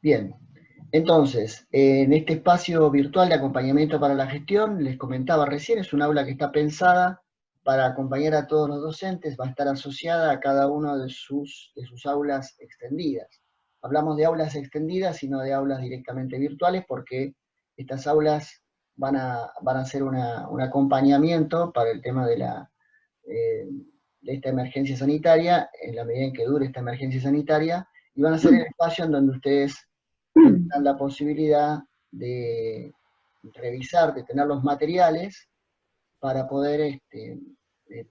Bien, entonces, en este espacio virtual de acompañamiento para la gestión, les comentaba recién, es un aula que está pensada para acompañar a todos los docentes, va a estar asociada a cada uno de sus aulas extendidas. Hablamos de aulas extendidas y no de aulas directamente virtuales, porque estas aulas van a ser un acompañamiento para el tema de esta emergencia sanitaria, en la medida en que dure esta emergencia sanitaria, y van a ser el espacio en donde ustedes tendrán la posibilidad de revisar, de tener los materiales para poder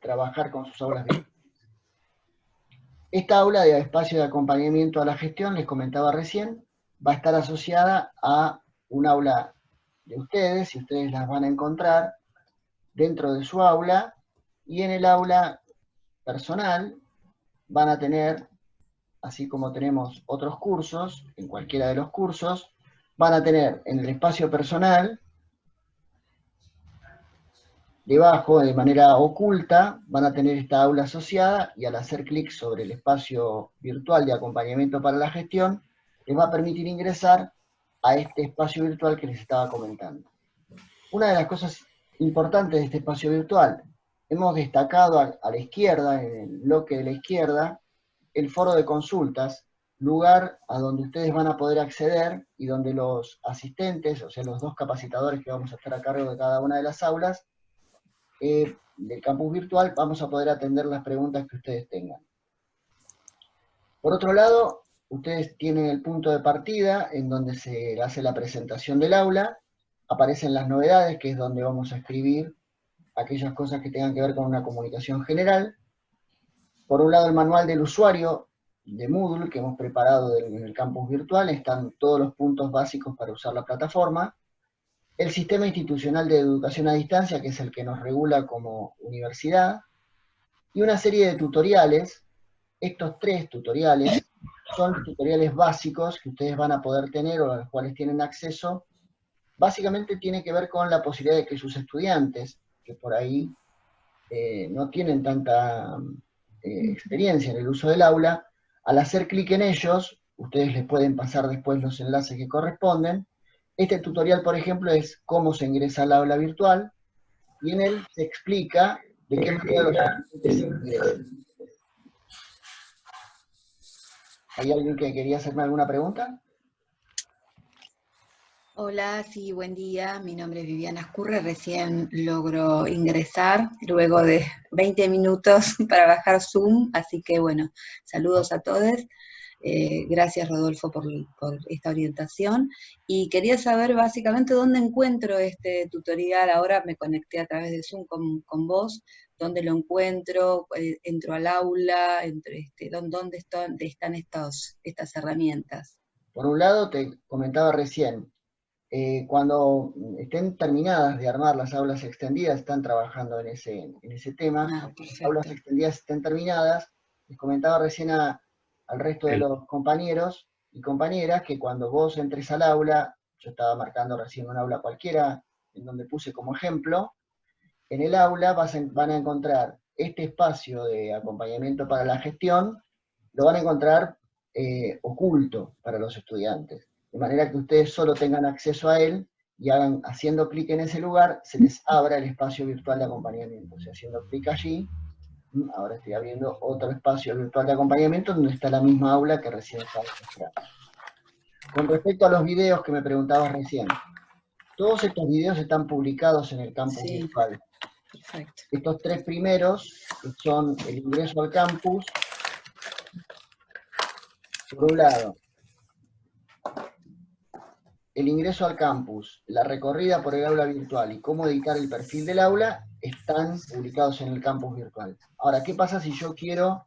trabajar con sus aulas virtuales. Esta aula de espacio de acompañamiento a la gestión, les comentaba recién, va a estar asociada a un aula de ustedes, y ustedes las van a encontrar dentro de su aula, y en el aula personal van a tener, así como tenemos otros cursos, en cualquiera de los cursos, van a tener en el espacio personal, debajo, de manera oculta, van a tener esta aula asociada, y al hacer clic sobre el espacio virtual de acompañamiento para la gestión, les va a permitir ingresar a este espacio virtual que les estaba comentando. Una de las cosas importantes de este espacio virtual, hemos destacado a la izquierda, en el bloque de la izquierda, el foro de consultas, lugar a donde ustedes van a poder acceder y donde los asistentes, o sea, los dos capacitadores que vamos a estar a cargo de cada una de las aulas, del campus virtual, vamos a poder atender las preguntas que ustedes tengan. Por otro lado, ustedes tienen el punto de partida en donde se hace la presentación del aula, aparecen las novedades, que es donde vamos a escribir aquellas cosas que tengan que ver con una comunicación general. Por un lado, el manual del usuario de Moodle que hemos preparado en el campus virtual, están todos los puntos básicos para usar la plataforma. El sistema institucional de educación a distancia, que es el que nos regula como universidad, y una serie de tutoriales. Estos 3 tutoriales son tutoriales básicos que ustedes van a poder tener o a los cuales tienen acceso. Básicamente tiene que ver con la posibilidad de que sus estudiantes, que por ahí no tienen tanta experiencia en el uso del aula, al hacer clic en ellos, ustedes les pueden pasar después los enlaces que corresponden. Este tutorial, por ejemplo, es cómo se ingresa al aula virtual, y en él se explica de qué manera los estudiantes se ingresan. ¿Hay alguien que quería hacerme alguna pregunta? Hola, sí, buen día. Mi nombre es Viviana Escurre. Recién logro ingresar luego de 20 minutos para bajar Zoom, así que bueno, saludos a todos. Gracias, Rodolfo, por esta orientación. Y quería saber básicamente dónde encuentro este tutorial. Ahora me conecté a través de Zoom con vos. ¿Dónde lo encuentro? ¿Entro al aula? ¿Dónde están estas herramientas? Por un lado, te comentaba recién, cuando estén terminadas de armar las aulas extendidas, están trabajando en ese tema, Ah, cuando las aulas perfecto. extendidas estén terminadas, les comentaba recién al resto de los compañeros y compañeras que cuando vos entres al aula, yo estaba marcando recién un aula cualquiera, en donde puse como ejemplo, en el aula van a encontrar este espacio de acompañamiento para la gestión, lo van a encontrar oculto para los estudiantes, de manera que ustedes solo tengan acceso a él y haciendo clic en ese lugar, se les abra el espacio virtual de acompañamiento. O sea, haciendo clic allí, ahora estoy abriendo otro espacio virtual de acompañamiento donde está la misma aula que recién estaba mostrando. Con respecto a los videos que me preguntabas recién, todos estos videos están publicados en el campus Sí, virtual. perfecto. Estos 3 primeros, que son el ingreso al campus, por un lado, el ingreso al campus, la recorrida por el aula virtual y cómo editar el perfil del aula, están publicados en el campus virtual. Ahora, ¿qué pasa si yo quiero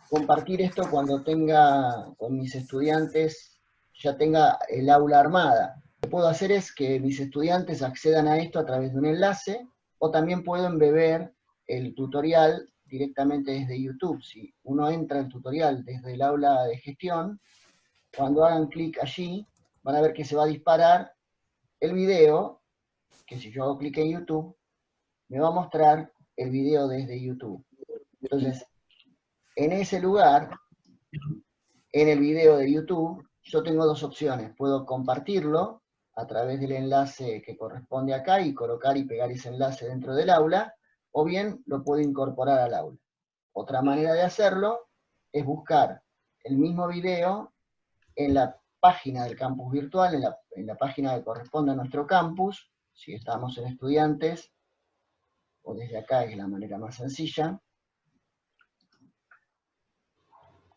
compartir esto cuando tenga con mis estudiantes, ya tenga el aula armada? Lo que puedo hacer es que mis estudiantes accedan a esto a través de un enlace, o también puedo embeber el tutorial directamente desde YouTube. Si uno entra al tutorial desde el aula de gestión, cuando hagan clic allí, van a ver que se va a disparar el video, que si yo hago clic en YouTube, me va a mostrar el video desde YouTube. Entonces, en ese lugar, en el video de YouTube, yo tengo dos opciones. Puedo compartirlo a través del enlace que corresponde acá y colocar y pegar ese enlace dentro del aula, o bien lo puedo incorporar al aula. Otra manera de hacerlo es buscar el mismo video en la página del campus virtual, en la página que corresponde a nuestro campus, si estamos en estudiantes, o desde acá es la manera más sencilla.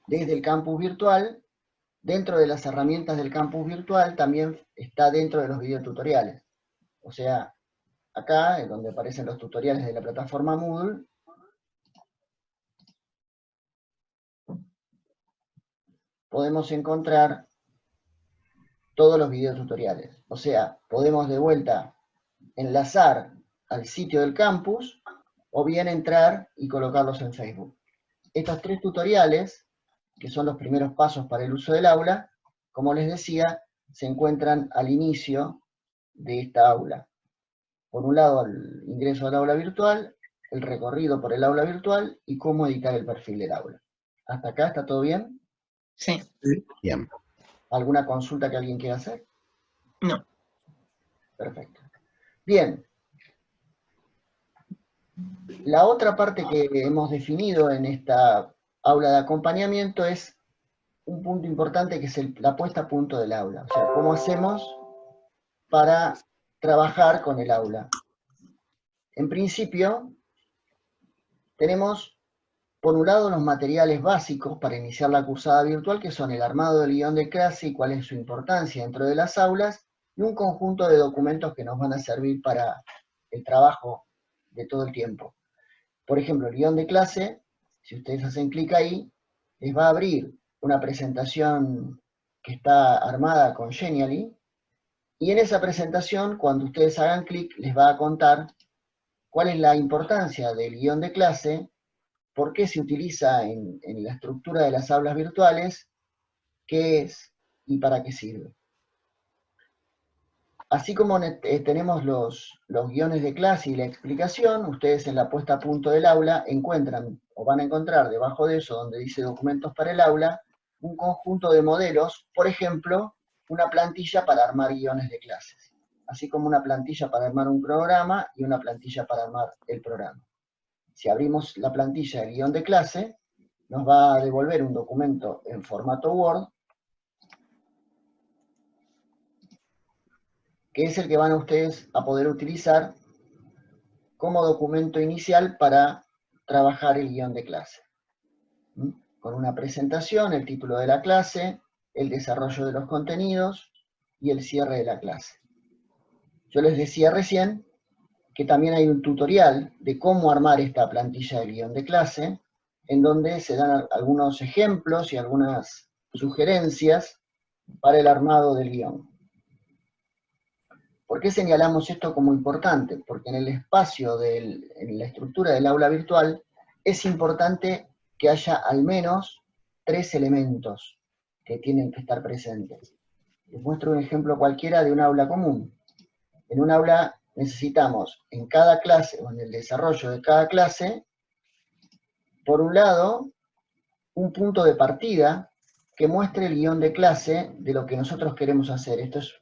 Desde el campus virtual, dentro de las herramientas del campus virtual, también está dentro de los videotutoriales. O sea, acá, es donde aparecen los tutoriales de la plataforma Moodle, podemos encontrar todos los videotutoriales. O sea, podemos de vuelta enlazar al sitio del campus, o bien entrar y colocarlos en Facebook. Estos 3 tutoriales, que son los primeros pasos para el uso del aula, como les decía, se encuentran al inicio de esta aula. Por un lado, el ingreso al aula virtual, el recorrido por el aula virtual y cómo editar el perfil del aula. ¿Hasta acá está todo bien? Sí. Bien. ¿Alguna consulta que alguien quiera hacer? No. Perfecto. Bien. La otra parte que hemos definido en esta aula de acompañamiento es un punto importante, que es la puesta a punto del aula. O sea, ¿cómo hacemos para trabajar con el aula? En principio, tenemos por un lado los materiales básicos para iniciar la cursada virtual, que son el armado del guión de clase y cuál es su importancia dentro de las aulas, y un conjunto de documentos que nos van a servir para el trabajo de todo el tiempo. Por ejemplo, el guión de clase, si ustedes hacen clic ahí, les va a abrir una presentación que está armada con Genially, y en esa presentación, cuando ustedes hagan clic, les va a contar cuál es la importancia del guión de clase, por qué se utiliza en la estructura de las aulas virtuales, qué es y para qué sirve. Así como tenemos los guiones de clase y la explicación, ustedes en la puesta a punto del aula encuentran, o van a encontrar debajo de eso, donde dice documentos para el aula, un conjunto de modelos, por ejemplo, una plantilla para armar guiones de clases, así como una plantilla para armar un programa y una plantilla para armar el programa. Si abrimos la plantilla del guión de clase, nos va a devolver un documento en formato Word, que es el que van a ustedes a poder utilizar como documento inicial para trabajar el guión de clase. Con una presentación, el título de la clase, el desarrollo de los contenidos y el cierre de la clase. Yo les decía recién que también hay un tutorial de cómo armar esta plantilla del guión de clase, en donde se dan algunos ejemplos y algunas sugerencias para el armado del guión. ¿Por qué señalamos esto como importante? Porque en el espacio, en la estructura del aula virtual, es importante que haya al menos 3 elementos que tienen que estar presentes. Les muestro un ejemplo cualquiera de un aula común. En un aula necesitamos en cada clase, o en el desarrollo de cada clase, por un lado, un punto de partida que muestre el guión de clase de lo que nosotros queremos hacer. Esto es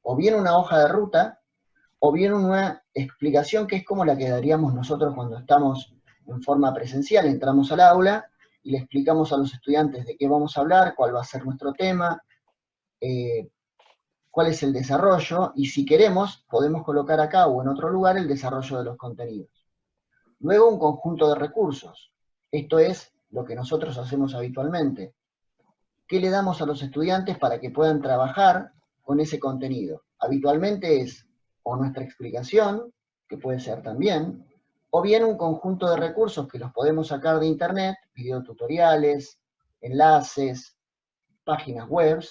o bien una hoja de ruta, o bien una explicación que es como la que daríamos nosotros cuando estamos en forma presencial. Entramos al aula y le explicamos a los estudiantes de qué vamos a hablar, cuál va a ser nuestro tema, cuál es el desarrollo, y si queremos, podemos colocar acá o en otro lugar el desarrollo de los contenidos. Luego un conjunto de recursos. Esto es lo que nosotros hacemos habitualmente. ¿Qué le damos a los estudiantes para que puedan trabajar con ese contenido? Habitualmente es o nuestra explicación, que puede ser también, o bien un conjunto de recursos que los podemos sacar de internet, videotutoriales, enlaces, páginas web,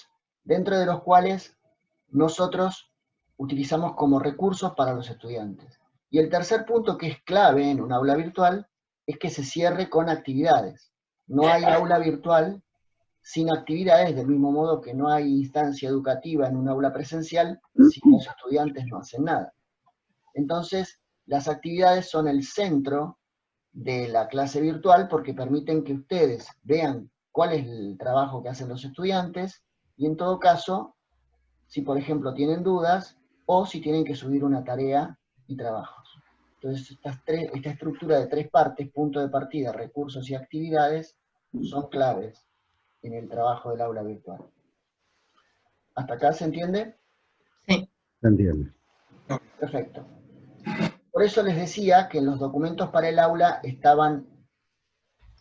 dentro de los cuales nosotros utilizamos como recursos para los estudiantes. Y el tercer punto, que es clave en un aula virtual, es que se cierre con actividades. No hay aula virtual sin actividades, del mismo modo que no hay instancia educativa en un aula presencial si los estudiantes no hacen nada. Entonces, las actividades son el centro de la clase virtual porque permiten que ustedes vean cuál es el trabajo que hacen los estudiantes, y en todo caso, si por ejemplo tienen dudas, o si tienen que subir una tarea y trabajos. Entonces, esta estructura de 3 partes, punto de partida, recursos y actividades, son claves en el trabajo del aula virtual. ¿Hasta acá se entiende? Sí. Se entiende. Perfecto. Por eso les decía que en los documentos para el aula estaban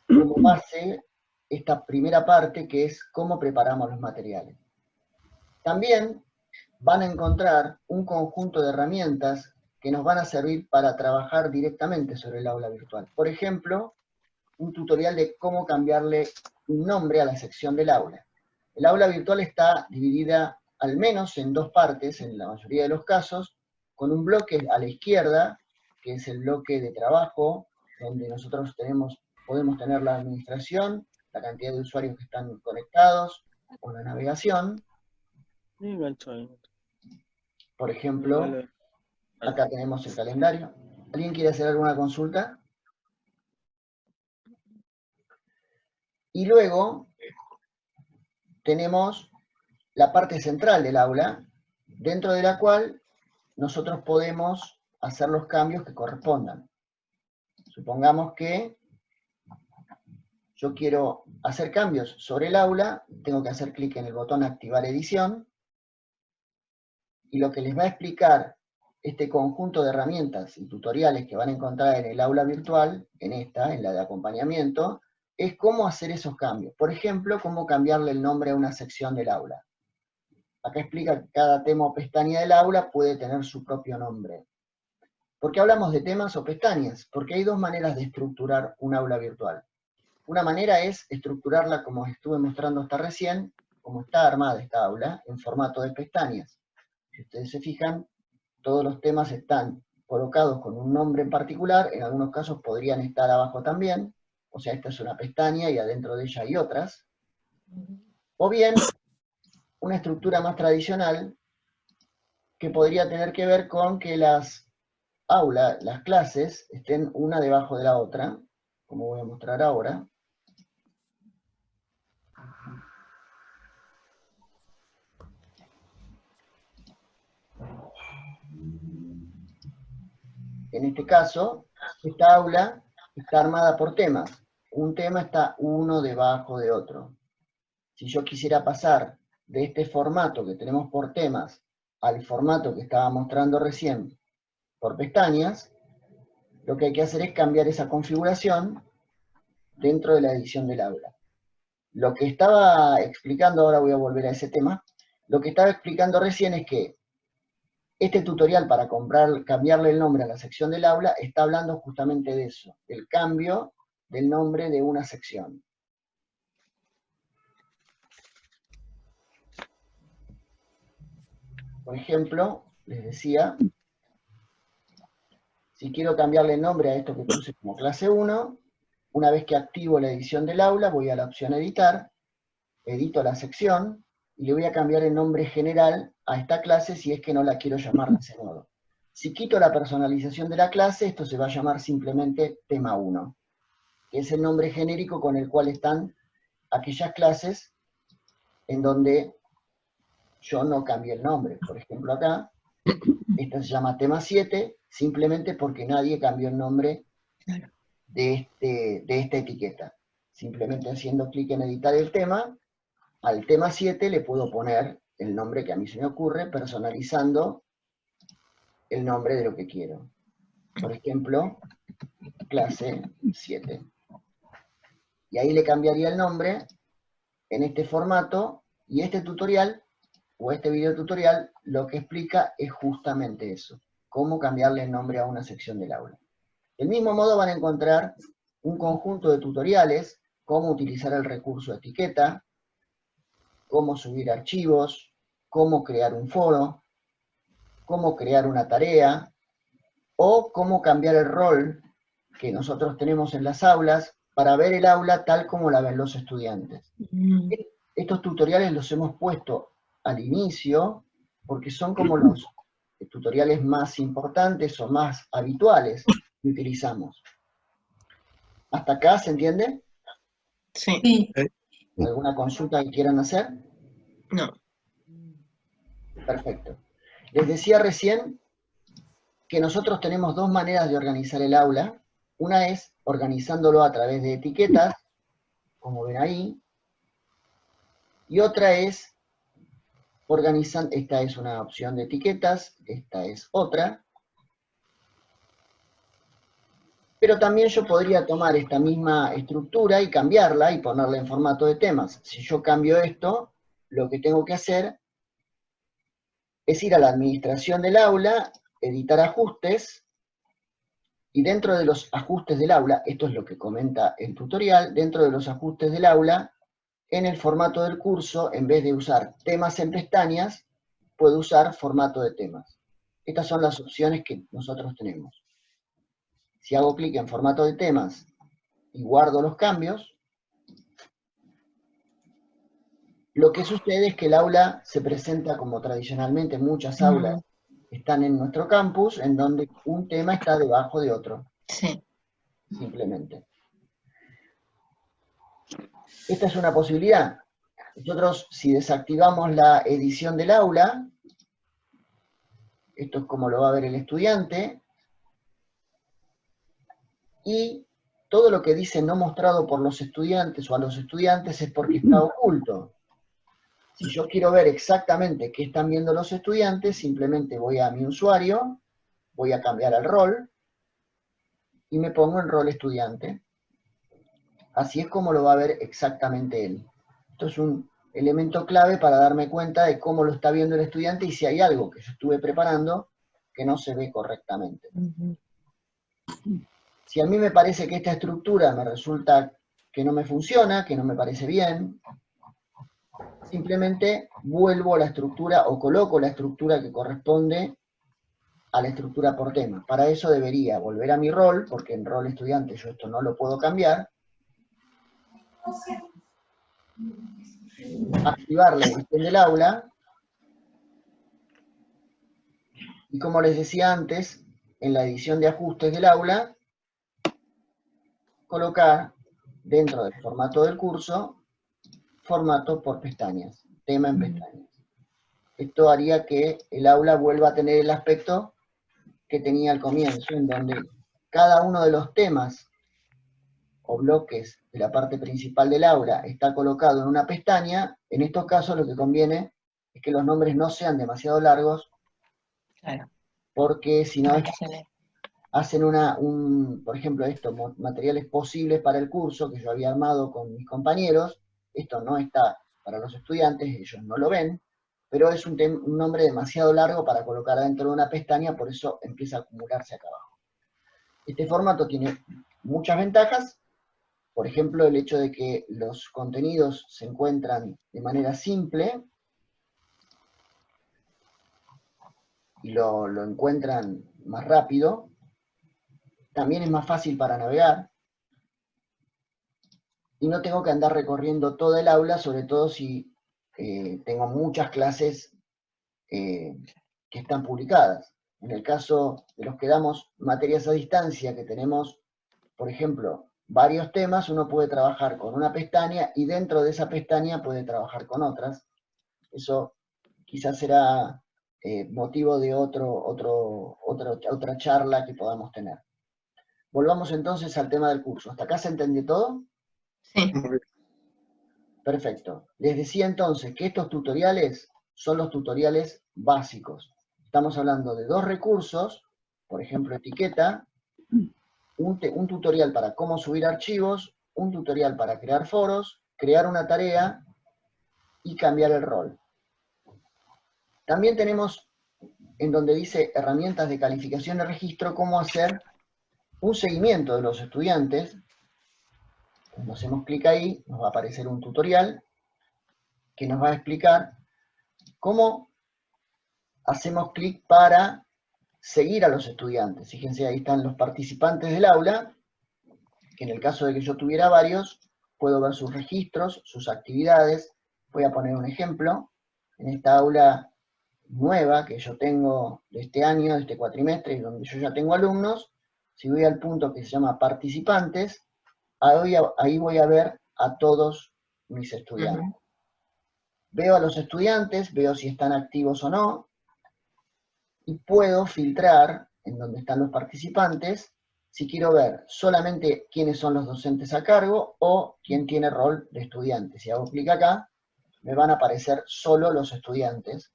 como base esta primera parte, que es cómo preparamos los materiales. También van a encontrar un conjunto de herramientas que nos van a servir para trabajar directamente sobre el aula virtual. Por ejemplo, un tutorial de cómo cambiarle un nombre a la sección del aula. El aula virtual está dividida al menos en 2 partes, en la mayoría de los casos, con un bloque a la izquierda, que es el bloque de trabajo, donde nosotros podemos tener la administración, la cantidad de usuarios que están conectados, o la navegación. Por ejemplo, acá tenemos el calendario. ¿Alguien quiere hacer alguna consulta? Y luego tenemos la parte central del aula, dentro de la cual nosotros podemos hacer los cambios que correspondan. Supongamos que yo quiero hacer cambios sobre el aula, tengo que hacer clic en el botón activar edición, y lo que les va a explicar este conjunto de herramientas y tutoriales que van a encontrar en el aula virtual, en la de acompañamiento, es cómo hacer esos cambios. Por ejemplo, cómo cambiarle el nombre a una sección del aula. Acá explica que cada tema o pestaña del aula puede tener su propio nombre. ¿Por qué hablamos de temas o pestañas? Porque hay 2 maneras de estructurar un aula virtual. Una manera es estructurarla como estuve mostrando hasta recién, como está armada esta aula, en formato de pestañas. Si ustedes se fijan, todos los temas están colocados con un nombre en particular, en algunos casos podrían estar abajo también, o sea, esta es una pestaña y adentro de ella hay otras. O bien, una estructura más tradicional, que podría tener que ver con que las clases, estén una debajo de la otra, como voy a mostrar ahora. En este caso, esta aula está armada por temas. Un tema está uno debajo de otro. Si yo quisiera pasar de este formato que tenemos por temas al formato que estaba mostrando recién por pestañas, lo que hay que hacer es cambiar esa configuración dentro de la edición del aula. Lo que estaba explicando, ahora voy a volver a ese tema, lo que estaba explicando recién es que este tutorial para cambiarle el nombre a la sección del aula está hablando justamente de eso, del cambio del nombre de una sección. Por ejemplo, les decía, si quiero cambiarle el nombre a esto que puse como clase 1, una vez que activo la edición del aula, voy a la opción editar, edito la sección, y le voy a cambiar el nombre general a esta clase si es que no la quiero llamar de ese modo. Si quito la personalización de la clase, esto se va a llamar simplemente tema 1, que es el nombre genérico con el cual están aquellas clases en donde yo no cambié el nombre. Por ejemplo acá, esta se llama tema 7, simplemente porque nadie cambió el nombre de esta etiqueta. Simplemente haciendo clic en editar el tema, al tema 7 le puedo poner el nombre que a mí se me ocurre, personalizando el nombre de lo que quiero. Por ejemplo, clase 7. Y ahí le cambiaría el nombre en este formato, y este tutorial, o este video tutorial, lo que explica es justamente eso, cómo cambiarle el nombre a una sección del aula. Del mismo modo van a encontrar un conjunto de tutoriales, cómo utilizar el recurso etiqueta, cómo subir archivos, cómo crear un foro, cómo crear una tarea, o cómo cambiar el rol que nosotros tenemos en las aulas para ver el aula tal como la ven los estudiantes. Estos tutoriales los hemos puesto al inicio porque son como los tutoriales más importantes o más habituales que utilizamos. ¿Hasta acá se entiende? Sí. ¿Alguna consulta que quieran hacer? No. Perfecto. Les decía recién que nosotros tenemos dos maneras de organizar el aula. Una es organizándolo a través de etiquetas, como ven ahí, y otra es organizando, esta es una opción de etiquetas, esta es otra, pero también yo podría tomar esta misma estructura y cambiarla y ponerla en formato de temas. Si yo cambio esto, lo que tengo que hacer es ir a la administración del aula, editar ajustes, y dentro de los ajustes del aula, esto es lo que comenta el tutorial, dentro de los ajustes del aula, en el formato del curso, en vez de usar temas en pestañas, puedo usar formato de temas. Estas son las opciones que nosotros tenemos. Si hago clic en formato de temas y guardo los cambios, lo que sucede es que el aula se presenta como tradicionalmente muchas aulas están en nuestro campus, en donde un tema está debajo de otro. Sí. Simplemente. Esta es una posibilidad. Nosotros, si desactivamos la edición del aula, esto es como lo va a ver el estudiante, y todo lo que dice no mostrado por los estudiantes o a los estudiantes es porque está oculto. Si yo quiero ver exactamente qué están viendo los estudiantes, simplemente voy a mi usuario, voy a cambiar el rol, y me pongo en rol estudiante. Así es como lo va a ver exactamente él. Esto es un elemento clave para darme cuenta de cómo lo está viendo el estudiante y si hay algo que yo estuve preparando que no se ve correctamente. Si a mí me parece que esta estructura me resulta que no me funciona, que no me parece bien, simplemente vuelvo a la estructura o coloco la estructura que corresponde a la estructura por tema. Para eso debería volver a mi rol, porque en rol estudiante yo esto no lo puedo cambiar, activar la edición del aula, y como les decía antes, en la edición de ajustes del aula, colocar dentro del formato del curso, formato por pestañas, tema en pestañas. Esto haría que el aula vuelva a tener el aspecto que tenía al comienzo, en donde cada uno de los temas o bloques de la parte principal del aula está colocado en una pestaña. En estos casos lo que conviene es que los nombres no sean demasiado largos, Claro. porque si no hacen por ejemplo, materiales posibles para el curso que yo había armado con mis compañeros. Esto no está para los estudiantes, ellos no lo ven, pero es un nombre demasiado largo para colocar dentro de una pestaña, por eso empieza a acumularse acá abajo. Este formato tiene muchas ventajas, por ejemplo, el hecho de que los contenidos se encuentran de manera simple, y lo encuentran más rápido. También es más fácil para navegar, y no tengo que andar recorriendo todo el aula, sobre todo si tengo muchas clases que están publicadas. En el caso de los que damos materias a distancia, que tenemos, por ejemplo, varios temas, uno puede trabajar con una pestaña, y dentro de esa pestaña puede trabajar con otras. Eso quizás será motivo de otra charla que podamos tener. Volvamos entonces al tema del curso. ¿Hasta acá se entendió todo? Sí. Perfecto. Les decía entonces que estos tutoriales son los tutoriales básicos. Estamos hablando de dos recursos, por ejemplo, etiqueta, un tutorial para cómo subir archivos, un tutorial para crear foros, crear una tarea y cambiar el rol. También tenemos en donde dice herramientas de calificación y registro, cómo hacer un seguimiento de los estudiantes. Cuando hacemos clic ahí, nos va a aparecer un tutorial que nos va a explicar cómo hacemos clic para seguir a los estudiantes. Fíjense, ahí están los participantes del aula, que en el caso de que yo tuviera varios, puedo ver sus registros, sus actividades. Voy a poner un ejemplo. En esta aula nueva que yo tengo de este año, de este cuatrimestre, y donde yo ya tengo alumnos, si voy al punto que se llama participantes, ahí voy a ver a todos mis estudiantes. Veo a los estudiantes, veo si están activos o no, y puedo filtrar en donde están los participantes, si quiero ver solamente quiénes son los docentes a cargo o quién tiene rol de estudiante. Si hago clic acá, me van a aparecer solo los estudiantes.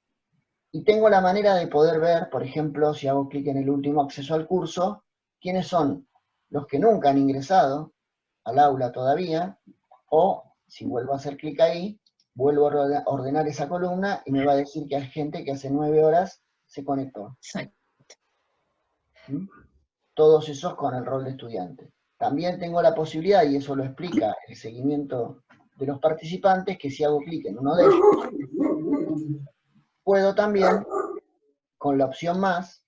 Y tengo la manera de poder ver, por ejemplo, si hago clic en el último acceso al curso, quiénes son los que nunca han ingresado al aula todavía, o si vuelvo a hacer clic ahí, vuelvo a ordenar esa columna y me va a decir que hay gente que hace 9 horas se conectó. Exacto. ¿Mm? Todos esos con el rol de estudiante. También tengo la posibilidad, y eso lo explica el seguimiento de los participantes, que si hago clic en uno de ellos, puedo también, con la opción más,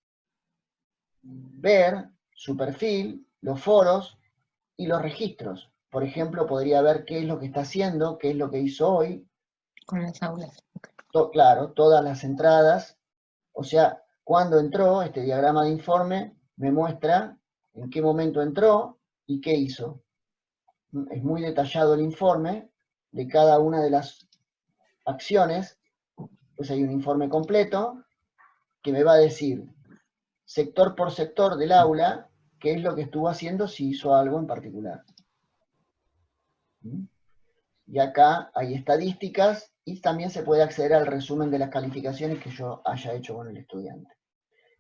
ver su perfil, los foros y los registros. Por ejemplo, podría ver qué es lo que está haciendo, qué es lo que hizo hoy. Con las aulas. Claro, todas las entradas. O sea, cuando entró, este diagrama de informe me muestra en qué momento entró y qué hizo. Es muy detallado el informe de cada una de las acciones. Pues hay un informe completo que me va a decir sector por sector del aula qué es lo que estuvo haciendo, si hizo algo en particular. Y acá hay estadísticas y también se puede acceder al resumen de las calificaciones que yo haya hecho con el estudiante.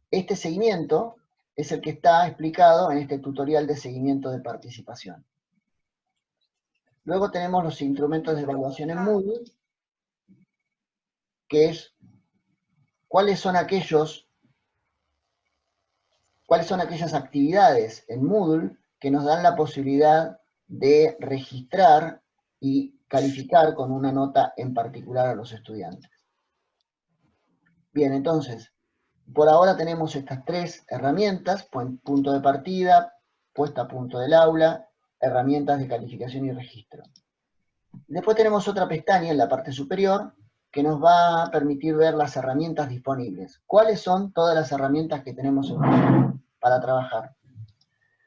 Este seguimiento es el que está explicado en este tutorial de seguimiento de participación. Luego tenemos los instrumentos de evaluación en Moodle, que es cuáles son aquellas actividades en Moodle que nos dan la posibilidad de registrar y calificar con una nota en particular a los estudiantes. Bien, entonces, por ahora tenemos estas 3 herramientas: punto de partida, puesta a punto del aula, herramientas de calificación y registro. Después tenemos otra pestaña en la parte superior que nos va a permitir ver las herramientas disponibles. ¿Cuáles son todas las herramientas que tenemos para trabajar?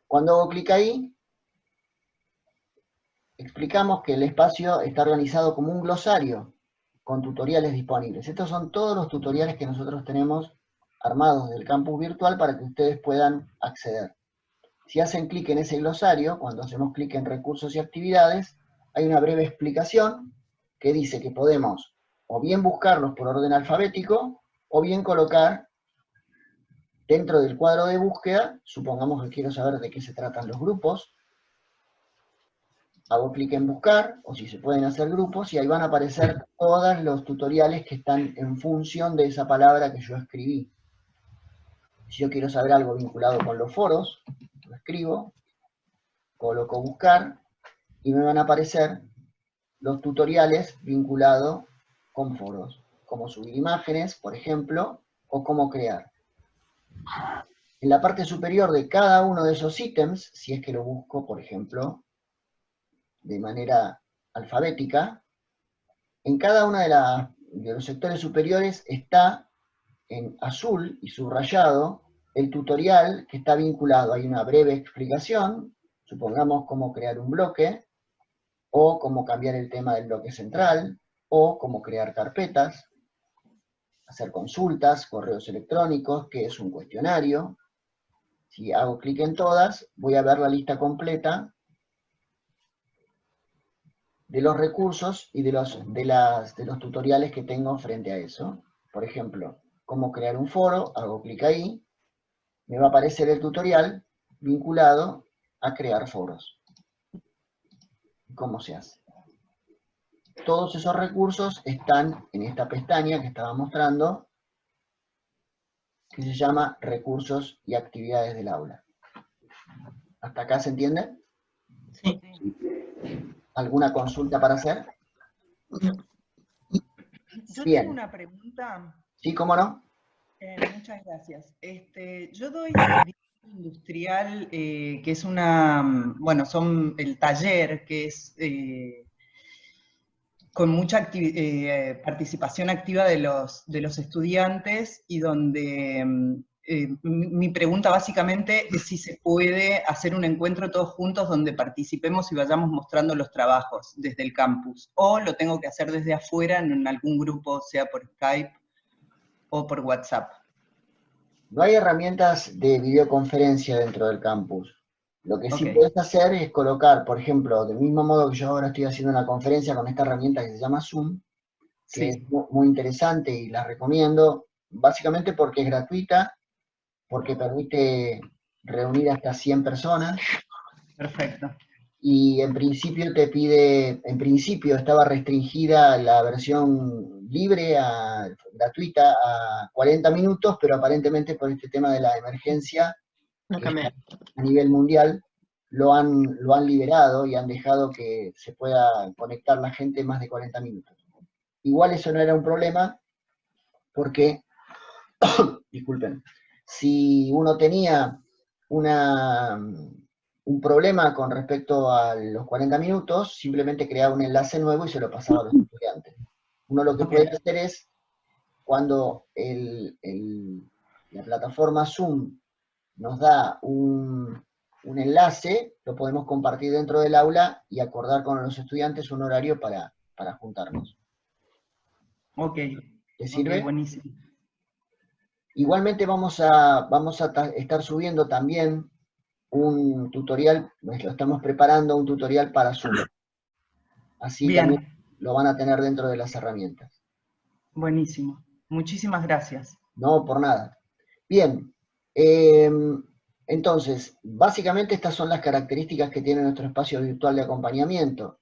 Cuando hago clic ahí, explicamos que el espacio está organizado como un glosario con tutoriales disponibles. Estos son todos los tutoriales que nosotros tenemos armados del campus virtual para que ustedes puedan acceder. Si hacen clic en ese glosario, cuando hacemos clic en recursos y actividades, hay una breve explicación que dice que podemos o bien buscarlos por orden alfabético, o bien colocar dentro del cuadro de búsqueda, supongamos que quiero saber de qué se tratan los grupos, hago clic en buscar, o si se pueden hacer grupos, y ahí van a aparecer todos los tutoriales que están en función de esa palabra que yo escribí. Si yo quiero saber algo vinculado con los foros, lo escribo, coloco buscar, y me van a aparecer los tutoriales vinculados con foros, como subir imágenes, por ejemplo, o cómo crear. En la parte superior de cada uno de esos ítems, si es que lo busco, por ejemplo, de manera alfabética, en cada uno de los sectores superiores está en azul y subrayado el tutorial que está vinculado. Hay una breve explicación, supongamos cómo crear un bloque, o cómo cambiar el tema del bloque central, o cómo crear carpetas, hacer consultas, correos electrónicos, que es un cuestionario. Si hago clic en todas, voy a ver la lista completa de los recursos y de los tutoriales que tengo frente a eso. Por ejemplo, cómo crear un foro, hago clic ahí, me va a aparecer el tutorial vinculado a crear foros. ¿Cómo se hace? Todos esos recursos están en esta pestaña que estaba mostrando, que se llama Recursos y Actividades del Aula. ¿Hasta acá se entiende? Sí. ¿Alguna consulta para hacer? Yo Bien. tengo una pregunta. Sí, ¿cómo no? Muchas gracias. Yo doy diseño industrial, que es son el taller, que es con mucha participación activa de los estudiantes, y donde mi pregunta básicamente es si se puede hacer un encuentro todos juntos donde participemos y vayamos mostrando los trabajos desde el campus, o lo tengo que hacer desde afuera en algún grupo, sea por Skype o por WhatsApp. No hay herramientas de videoconferencia dentro del campus. Lo que sí Ok. puedes hacer es colocar, por ejemplo, del mismo modo que yo ahora estoy haciendo una conferencia con esta herramienta que se llama Zoom, que es Sí, muy interesante y la recomiendo, básicamente porque es gratuita, porque permite reunir hasta 100 personas, perfecto. y en principio te pide, en principio estaba restringida la versión libre, gratuita, a 40 minutos, pero aparentemente por este tema de la emergencia, No que está cambié. a nivel mundial, lo han liberado y han dejado que se pueda conectar la gente más de 40 minutos. Igual eso no era un problema, porque, disculpen, si uno tenía un problema con respecto a los 40 minutos, simplemente creaba un enlace nuevo y se lo pasaba a los estudiantes. Uno lo que Ok, puede hacer es, cuando la plataforma Zoom nos da un enlace, lo podemos compartir dentro del aula y acordar con los estudiantes un horario para juntarnos. ok, ¿Te ok, sirve? buenísimo. Igualmente vamos a estar subiendo también un tutorial, pues lo estamos preparando, un tutorial para Zoom. Así también Bien, lo van a tener dentro de las herramientas. buenísimo. Muchísimas gracias. No, por nada. Bien, entonces, básicamente estas son las características que tiene nuestro espacio virtual de acompañamiento.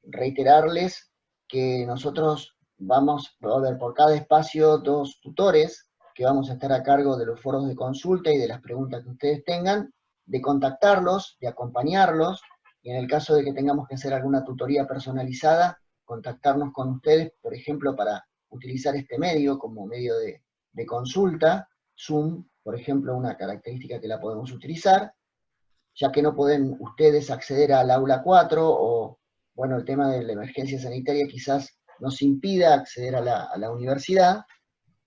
Reiterarles que nosotros vamos a ver por cada espacio 2 tutores que vamos a estar a cargo de los foros de consulta y de las preguntas que ustedes tengan, de contactarlos, de acompañarlos, y en el caso de que tengamos que hacer alguna tutoría personalizada, contactarnos con ustedes, por ejemplo, para utilizar este medio como medio de consulta. Zoom, por ejemplo, una característica que la podemos utilizar, ya que no pueden ustedes acceder al aula 4 o, bueno, el tema de la emergencia sanitaria quizás nos impida acceder a la universidad.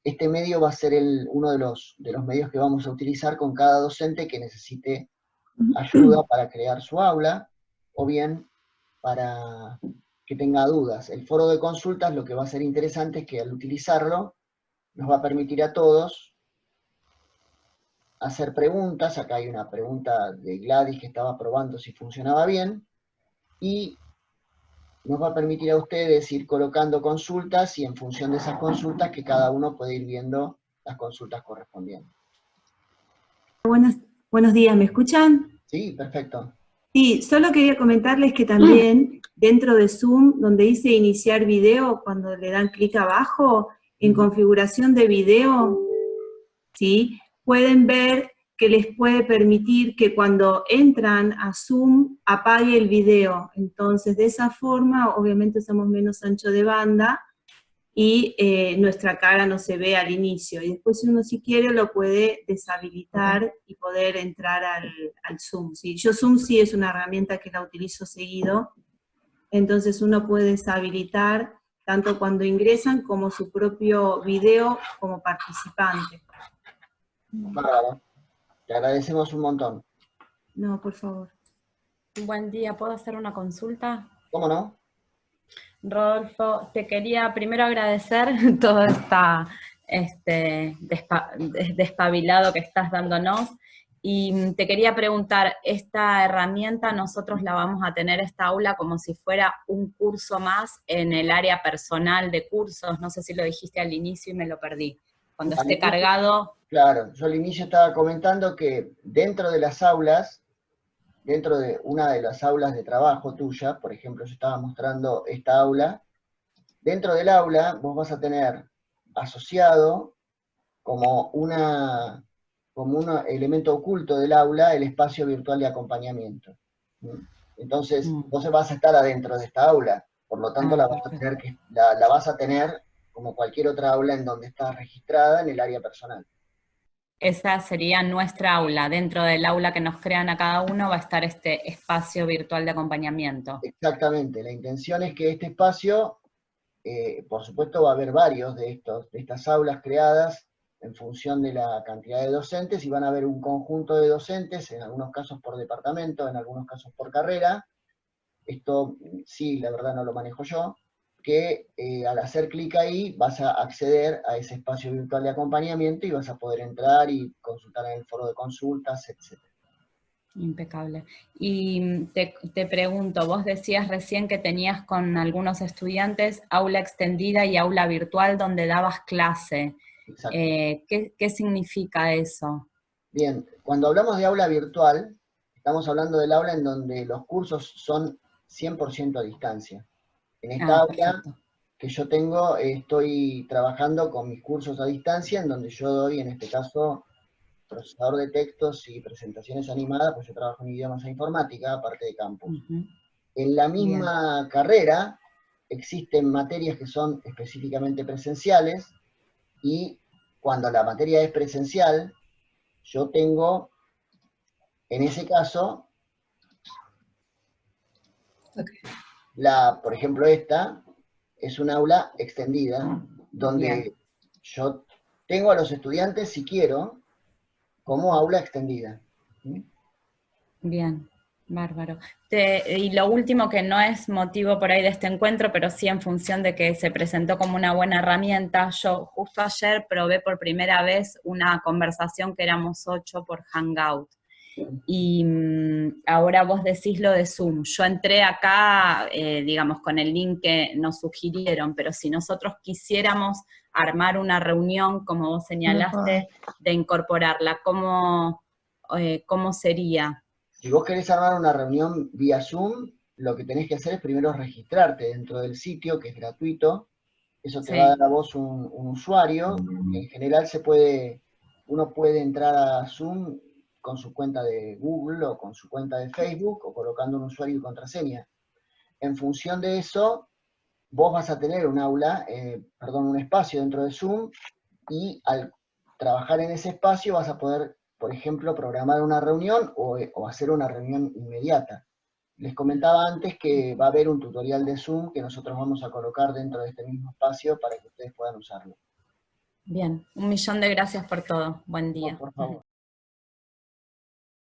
Este medio va a ser uno de los medios que vamos a utilizar con cada docente que necesite ayuda para crear su aula, o bien para que tenga dudas. El foro de consultas lo que va a ser interesante es que al utilizarlo nos va a permitir a todos hacer preguntas. Acá hay una pregunta de Gladys que estaba probando si funcionaba bien, y nos va a permitir a ustedes ir colocando consultas, y en función de esas consultas que cada uno puede ir viendo las consultas correspondientes. Buenos días, ¿me escuchan? Sí, perfecto. Sí, solo quería comentarles que también dentro de Zoom, donde dice iniciar video, cuando le dan clic abajo, en configuración de video, ¿sí? Pueden ver que les puede permitir que cuando entran a Zoom apague el video. Entonces, de esa forma, obviamente usamos menos ancho de banda, y nuestra cara no se ve al inicio. Y después, si uno si quiere, lo puede deshabilitar y poder entrar al Zoom. ¿Sí? Yo Zoom sí es una herramienta que la utilizo seguido, entonces uno puede deshabilitar tanto cuando ingresan como su propio video como participante. Bárbaro. Te agradecemos un montón. No, por favor. Buen día, ¿puedo hacer una consulta? ¿Cómo no? Rodolfo, te quería primero agradecer todo este despabilado que estás dándonos, y te quería preguntar, esta herramienta nosotros la vamos a tener, esta aula, como si fuera un curso más en el área personal de cursos, no sé si lo dijiste al inicio y me lo perdí, cuando esté cargado. Claro, yo al inicio estaba comentando que dentro de las aulas, dentro de una de las aulas de trabajo tuya, por ejemplo, yo estaba mostrando esta aula, dentro del aula vos vas a tener asociado como un elemento oculto del aula el espacio virtual de acompañamiento. Entonces, vos vas a estar adentro de esta aula, por lo tanto la vas a tener como cualquier otra aula en donde está registrada en el área personal. Esa sería nuestra aula, dentro del aula que nos crean a cada uno va a estar este espacio virtual de acompañamiento. Exactamente, la intención es que este espacio, por supuesto va a haber varios de estas aulas creadas en función de la cantidad de docentes, y van a haber un conjunto de docentes, en algunos casos por departamento, en algunos casos por carrera. Esto sí, la verdad no lo manejo yo, que al hacer clic ahí vas a acceder a ese espacio virtual de acompañamiento y vas a poder entrar y consultar en el foro de consultas, etc. Impecable. Y te pregunto, vos decías recién que tenías con algunos estudiantes aula extendida y aula virtual donde dabas clase. Exacto. ¿Qué significa eso? Bien, cuando hablamos de aula virtual, estamos hablando del aula en donde los cursos son 100% a distancia. En esta aula Perfecto. que yo tengo, estoy trabajando con mis cursos a distancia, en donde yo doy, en este caso, procesador de textos y presentaciones animadas, pues yo trabajo en idiomas e informática, aparte de campus. En la misma carrera existen materias que son específicamente presenciales, y cuando la materia es presencial, yo tengo, en ese caso, por ejemplo, esta es un aula extendida, donde yo tengo a los estudiantes, si quiero, como aula extendida. Bien, bárbaro. Y lo último, que no es motivo por ahí de este encuentro, pero sí en función de que se presentó como una buena herramienta, yo justo ayer probé por primera vez una conversación que éramos 8 por Hangout. Y ahora vos decís lo de Zoom. Yo entré acá, digamos, con el link que nos sugirieron, pero si nosotros quisiéramos armar una reunión, como vos señalaste, de incorporarla, ¿cómo sería? Si vos querés armar una reunión vía Zoom, lo que tenés que hacer es primero registrarte dentro del sitio, que es gratuito. Eso te va a dar a vos un usuario. En general uno puede entrar a Zoom con su cuenta de Google o con su cuenta de Facebook, o colocando un usuario y contraseña. En función de eso, vos vas a tener un un espacio dentro de Zoom, y al trabajar en ese espacio vas a poder, por ejemplo, programar una reunión o hacer una reunión inmediata. Les comentaba antes que va a haber un tutorial de Zoom que nosotros vamos a colocar dentro de este mismo espacio para que ustedes puedan usarlo. Bien, 1.000.000 de gracias por todo. Buen día. Por favor.